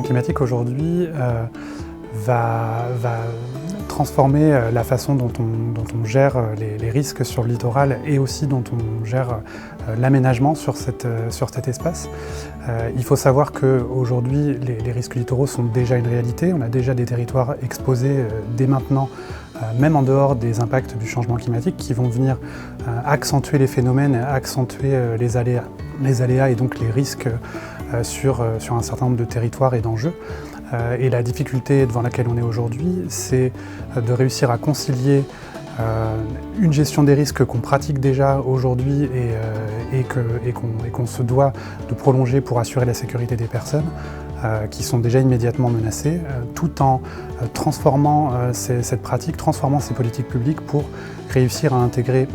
climatique aujourd'hui va transformer la façon dont on gère les risques sur le littoral et aussi dont on gère l'aménagement sur cet espace. Il faut savoir qu'aujourd'hui, les risques littoraux sont déjà une réalité. On a déjà des territoires exposés dès maintenant, même en dehors des impacts du changement climatique, qui vont venir accentuer les phénomènes, accentuer les aléas et donc les risques sur un certain nombre de territoires et d'enjeux. Et la difficulté devant laquelle on est aujourd'hui, c'est de réussir à concilier une gestion des risques qu'on pratique déjà aujourd'hui et qu'on se doit de prolonger pour assurer la sécurité des personnes qui sont déjà immédiatement menacées, tout en transformant cette pratique, transformant ces politiques publiques pour réussir à intégrer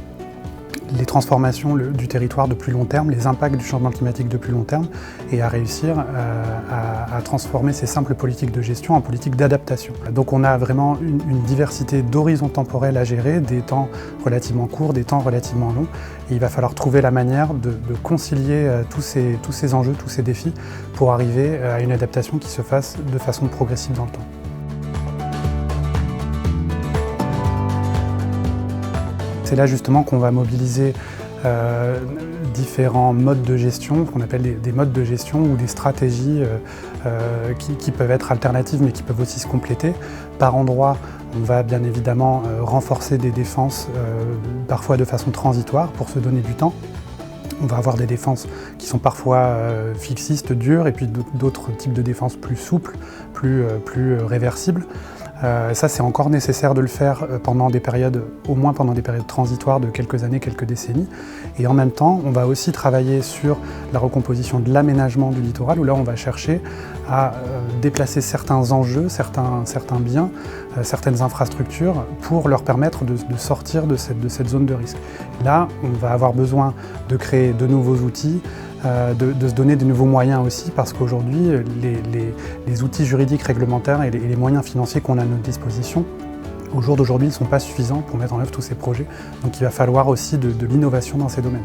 les transformations du territoire de plus long terme, les impacts du changement climatique de plus long terme, et à réussir à transformer ces simples politiques de gestion en politiques d'adaptation. Donc on a vraiment une diversité d'horizons temporels à gérer, des temps relativement courts, des temps relativement longs, et il va falloir trouver la manière de concilier tous ces enjeux, tous ces défis, pour arriver à une adaptation qui se fasse de façon progressive dans le temps. C'est là justement qu'on va mobiliser différents modes de gestion, ce qu'on appelle des modes de gestion ou des stratégies qui peuvent être alternatives mais qui peuvent aussi se compléter. Par endroits, on va bien évidemment renforcer des défenses parfois de façon transitoire pour se donner du temps. On va avoir des défenses qui sont parfois fixistes, dures, et puis d'autres types de défenses plus souples, plus réversibles. Ça, c'est encore nécessaire de le faire pendant des périodes, au moins pendant des périodes transitoires de quelques années, quelques décennies. Et en même temps, on va aussi travailler sur la recomposition de l'aménagement du littoral, où là, on va chercher à déplacer certains enjeux, certains biens, certaines infrastructures, pour leur permettre de sortir de cette zone de risque. Là, on va avoir besoin de créer de nouveaux outils, de se donner de nouveaux moyens aussi, parce qu'aujourd'hui, les outils juridiques, réglementaires et les moyens financiers qu'on a à notre disposition, au jour d'aujourd'hui, ne sont pas suffisants pour mettre en œuvre tous ces projets. Donc il va falloir aussi de l'innovation dans ces domaines.